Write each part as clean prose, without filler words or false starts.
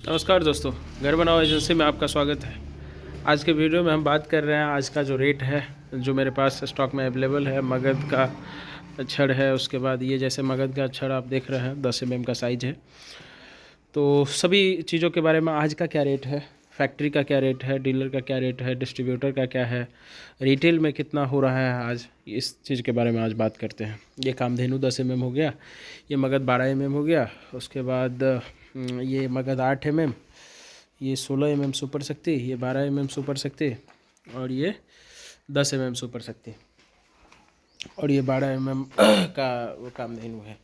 नमस्कार दोस्तों, घर बनाओ एजेंसी में आपका स्वागत है। आज के वीडियो में हम बात कर रहे हैं आज का जो रेट है, जो मेरे पास स्टॉक में अवेलेबल है। मगध का छड़ है, उसके बाद ये जैसे मगध का छड़ आप देख रहे हैं 10 mm का साइज है। तो सभी चीज़ों के बारे में आज का क्या रेट है, फैक्ट्री का क्या रेट है, डीलर का क्या रेट है, डिस्ट्रीब्यूटर का क्या है, रिटेल में कितना हो रहा है, आज इस चीज़ के बारे में आज बात करते हैं। ये कामधेनु 10 mm हो गया, ये मगध 12 mm हो गया, उसके बाद ये मगध 8 mm, ये 16 mm सुपर शक्ति, ये 12 mm सुपर शक्ति, और ये 10 mm सुपर शक्ति, और ये 12 mm का वो कामधेनु है।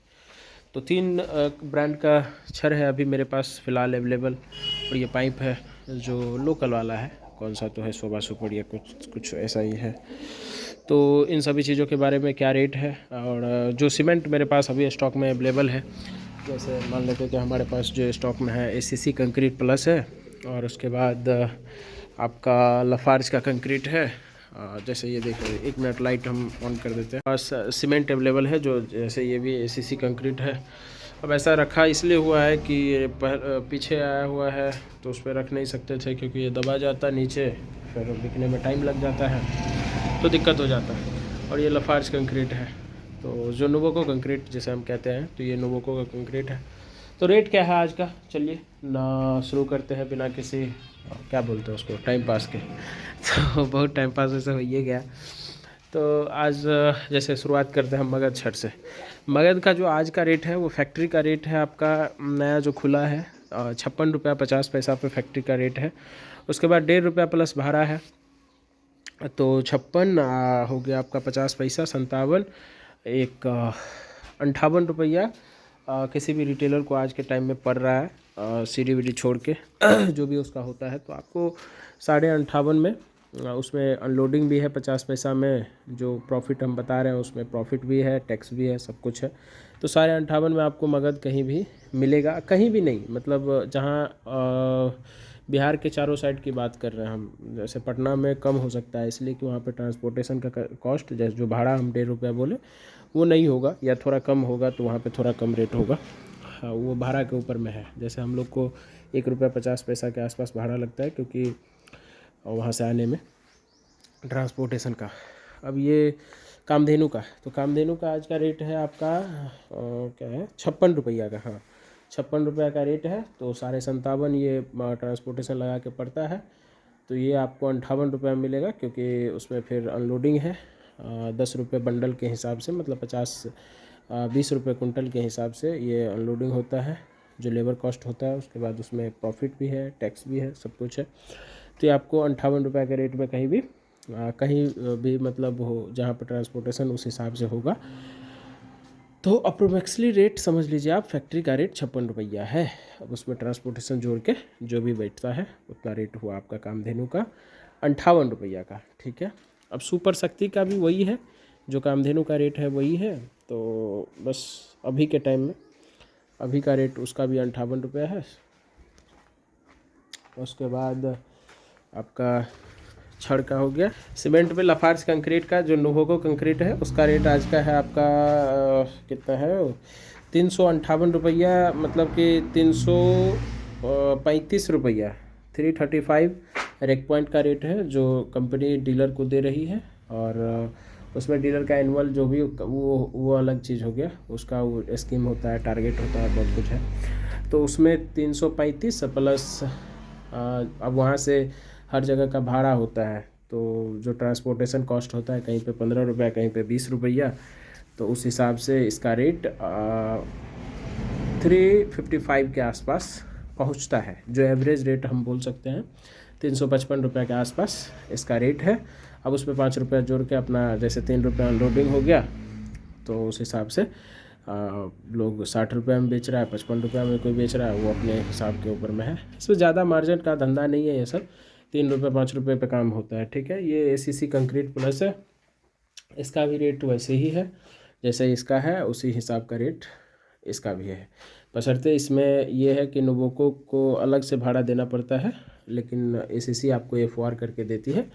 तो 3 ब्रांड का छड़ है अभी मेरे पास फ़िलहाल अवेलेबल। और ये पाइप है जो लोकल वाला है, कौन सा तो है शोभा सुपर या कुछ कुछ ऐसा ही है। तो इन सभी चीज़ों के बारे में क्या रेट है, और जो सीमेंट मेरे पास अभी स्टॉक में अवेलेबल है, जैसे मान लेते हैं कि हमारे पास जो स्टॉक में है एसीसी कंक्रीट प्लस है, और उसके बाद आपका लफार्ज का कंक्रीट है। जैसे ये देखिए, 1 मिनट लाइट हम ऑन कर देते हैं। पास सीमेंट अवेलेबल है, जो जैसे ये भी एसीसी कंक्रीट है। अब ऐसा रखा इसलिए हुआ है कि ये पीछे आया हुआ है, तो उस पर रख नहीं सकते थे क्योंकि ये दबा जाता नीचे, फिर बिकने में टाइम लग जाता है तो दिक्कत हो जाता है। और ये लफार्ज कंक्रीट है, तो जो नोवोको कंक्रीट जिसे हम कहते हैं, तो ये नोवोको का कंक्रीट है। तो रेट क्या है आज का, चलिए ना शुरू करते हैं बिना किसी क्या बोलते हैं उसको, टाइम पास के। तो बहुत टाइम पास वैसे हो ही गया। तो आज जैसे शुरुआत करते हैं हम मगध छड़ से। मगध का जो आज का रेट है वो फैक्ट्री का रेट है आपका, नया जो खुला है 56 रुपया 50 पैसा पे फैक्ट्री का रेट है। उसके बाद 1.5 रुपया प्लस भाड़ा है, तो 56 हो गया आपका 50 पैसा, 57, एक 58 रुपया किसी भी रिटेलर को आज के टाइम में पड़ रहा है, सीडी वीडी छोड़ के जो भी उसका होता है। तो आपको 58.5 में उसमें अनलोडिंग भी है 50 पैसा में, जो प्रॉफिट हम बता रहे हैं उसमें प्रॉफिट भी है, टैक्स भी है, सब कुछ है। तो 58.5 में आपको मगध कहीं भी मिलेगा, कहीं भी नहीं, मतलब जहाँ बिहार के चारों साइड की बात कर रहे हैं हम। जैसे पटना में कम हो सकता है इसलिए कि वहाँ पे ट्रांसपोर्टेशन का कॉस्ट, जैसे जो भाड़ा हम 1.5 रुपया बोले वो नहीं होगा, या थोड़ा कम होगा तो वहाँ पे थोड़ा कम रेट होगा। हाँ, वो भाड़ा के ऊपर में है। जैसे हम लोग को 1 रुपया 50 पैसा के आसपास भाड़ा लगता है, क्योंकि वहाँ से आने में ट्रांसपोर्टेशन का। अब ये कामधेनु का, तो कामधेनु का आज का रेट है आपका क्या है, 56 रुपया का। हाँ, 56 रुपया का रेट है। तो 57.5 ये ट्रांसपोर्टेशन लगा के पड़ता है। तो ये आपको 58 रुपया में मिलेगा, क्योंकि उसमें फिर अनलोडिंग है 10 रुपये बंडल के हिसाब से, मतलब 20 रुपये कुंटल के हिसाब से ये अनलोडिंग होता है, जो लेबर कॉस्ट होता है। उसके बाद उसमें प्रॉफिट भी है, टैक्स भी है, सब कुछ है। तो ये आपको 58 रुपया के रेट में कहीं भी मतलब हो जहाँ पर ट्रांसपोर्टेशन उस हिसाब से होगा। तो अप्रोक्सली रेट समझ लीजिए आप, फैक्ट्री का रेट 56 रुपया है। अब उसमें ट्रांसपोर्टेशन जोड़ के जो भी बैठता है उतना रेट हुआ आपका कामधेनु का 58 रुपया का। ठीक है। अब सुपर शक्ति का भी वही है, जो कामधेनु का रेट है वही है। तो बस अभी के टाइम में अभी का रेट उसका भी 58 रुपया है। उसके बाद आपका छड़ का हो गया। सीमेंट पे लफार्ज कंक्रीट का, जो नोवोको कंक्रीट है, उसका रेट आज का है आपका कितना है, 358 रुपया, मतलब कि 335 रुपया, 335 रेक पॉइंट का रेट है, जो कंपनी डीलर को दे रही है। और उसमें डीलर का एनुअल जो भी वो अलग चीज़ हो गया, उसका वो स्कीम होता है, टारगेट होता है, बहुत कुछ है। तो उसमें 335 प्लस अब वहाँ से हर जगह का भाड़ा होता है, तो जो ट्रांसपोर्टेशन कॉस्ट होता है, कहीं पे 15 रुपया, कहीं पे 20 रुपया। तो उस हिसाब से इसका रेट 355 के आसपास पहुंचता है, जो एवरेज रेट हम बोल सकते हैं। 355 रुपया के आसपास इसका रेट है। अब उसमें 5 रुपया जोड़ के अपना, जैसे 3 रुपया अनलोडिंग हो गया, तो उस हिसाब से लोग 60 रुपया में बेच रहा है, 55 रुपया में कोई बेच रहा है, वो अपने हिसाब के ऊपर में है। इसमें ज़्यादा मार्जिन का धंधा नहीं है, ये सब 3 रुपये 5 रुपये पे काम होता है। ठीक है। ये एसीसी कंक्रीट प्लस है, इसका भी रेट वैसे ही है जैसे इसका है, उसी हिसाब का रेट इसका भी है। बशर्ते इसमें यह है कि नोवोको को अलग से भाड़ा देना पड़ता है, लेकिन एसीसी आपको एफओआर करके देती है,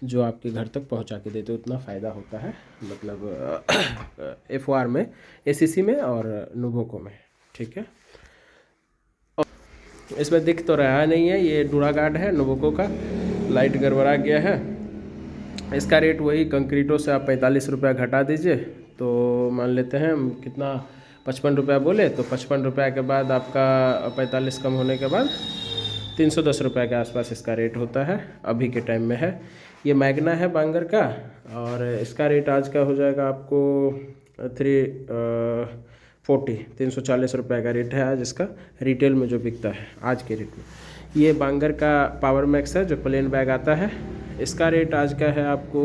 जो आपके घर तक पहुंचा के देते, उतना फ़ायदा होता है, मतलब एफओआर में, एसीसी में और नोवोको में। ठीक है। इसमें दिख तो रहा नहीं है, ये डूरा गार्ड है नोबोको का, लाइट गड़बड़ा गया है। इसका रेट वही कंक्रीटो से आप 45 रुपया घटा दीजिए तो मान लेते हैं हम कितना 55 रुपया बोले, तो 55 रुपया के बाद आपका 45 कम होने के बाद 310 रुपये के आसपास इसका रेट होता है, अभी के टाइम में है। ये मैग्ना है बांगर का, और इसका रेट आज का हो जाएगा आपको 340 रुपये का रेट है आज इसका, रिटेल में जो बिकता है आज के रेट में। ये बांगर का पावर मैक्स है जो प्लेन बैग आता है, इसका रेट आज का है आपको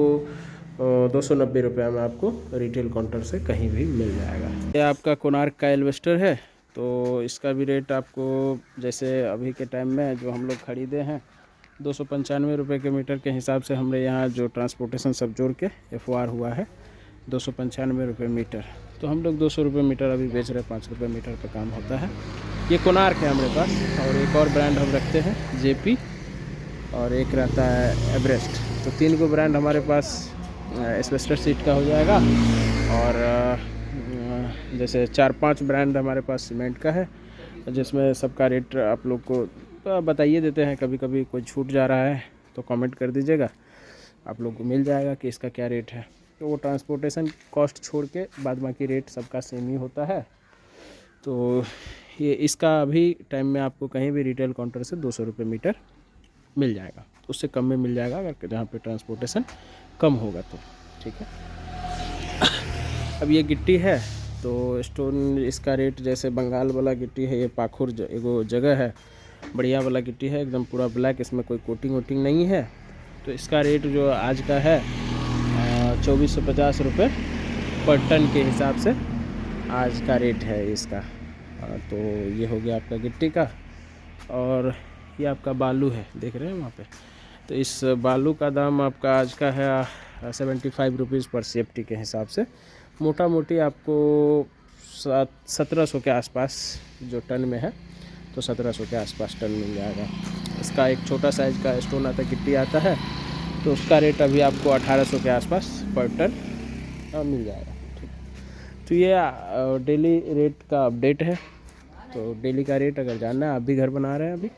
290 रुपये में आपको रिटेल काउंटर से कहीं भी मिल जाएगा। ये आपका कोणार्क का एल्वेस्टर है, तो इसका भी रेट आपको जैसे अभी के टाइम में जो हम लोग ख़रीदे हैं 295 रुपये के मीटर के हिसाब से, हमने यहाँ जो ट्रांसपोर्टेशन सब जोड़ के FOR हुआ है 295 रुपये मीटर, तो हम लोग 200 रुपये मीटर अभी बेच रहे हैं, 5 रुपये मीटर पे काम होता है। ये कोणार्क है हमारे पास, और एक और ब्रांड हम रखते हैं JP, और एक रहता है एवरेस्ट। तो 3 को ब्रांड हमारे पास एस्बेस्टर सीट का हो जाएगा, और जैसे 4-5 ब्रांड हमारे पास सीमेंट का है, जिसमें सबका रेट आप लोग को बताइए देते हैं। कभी कभी कोई छूट जा रहा है तो कमेंट कर दीजिएगा, आप लोग को मिल जाएगा कि इसका क्या रेट है। तो वो ट्रांसपोर्टेशन कॉस्ट छोड़ के बाद बाकी रेट सबका सेम ही होता है। तो ये इसका अभी टाइम में आपको कहीं भी रिटेल काउंटर से 200 रुपये मीटर मिल जाएगा, उससे कम में मिल जाएगा अगर जहाँ पे ट्रांसपोर्टेशन कम होगा तो, ठीक है। अब ये गिट्टी है, तो स्टोन इसका रेट जैसे बंगाल वाला गिट्टी है, ये पाखुर एगो जगह है, बढ़िया वाला गिट्टी है, एकदम पूरा ब्लैक, इसमें कोई कोटिंग वोटिंग नहीं है। तो इसका रेट जो आज का है 2450 रुपये पर टन के हिसाब से आज का रेट है इसका। तो ये हो गया आपका गिट्टी का, और ये आपका बालू है, देख रहे हैं वहाँ पे। तो इस बालू का दाम आपका आज का है 75 रुपीज़ पर सेफ्टी के हिसाब से, मोटा मोटी आपको 1700 के आसपास जो टन में है, तो 1700 के आसपास टन मिल जाएगा। इसका एक छोटा साइज़ का स्टोन आता गिट्टी आता है, तो उसका रेट अभी आपको 1800 के आसपास पर टन मिल जाएगा, ठीक। तो ये डेली रेट का अपडेट है। तो डेली का रेट अगर जानना है, आप भी घर बना रहे हैं अभी,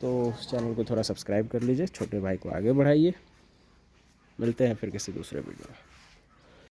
तो चैनल को थोड़ा सब्सक्राइब कर लीजिए, छोटे भाई को आगे बढ़ाइए। मिलते हैं फिर किसी दूसरे वीडियो में।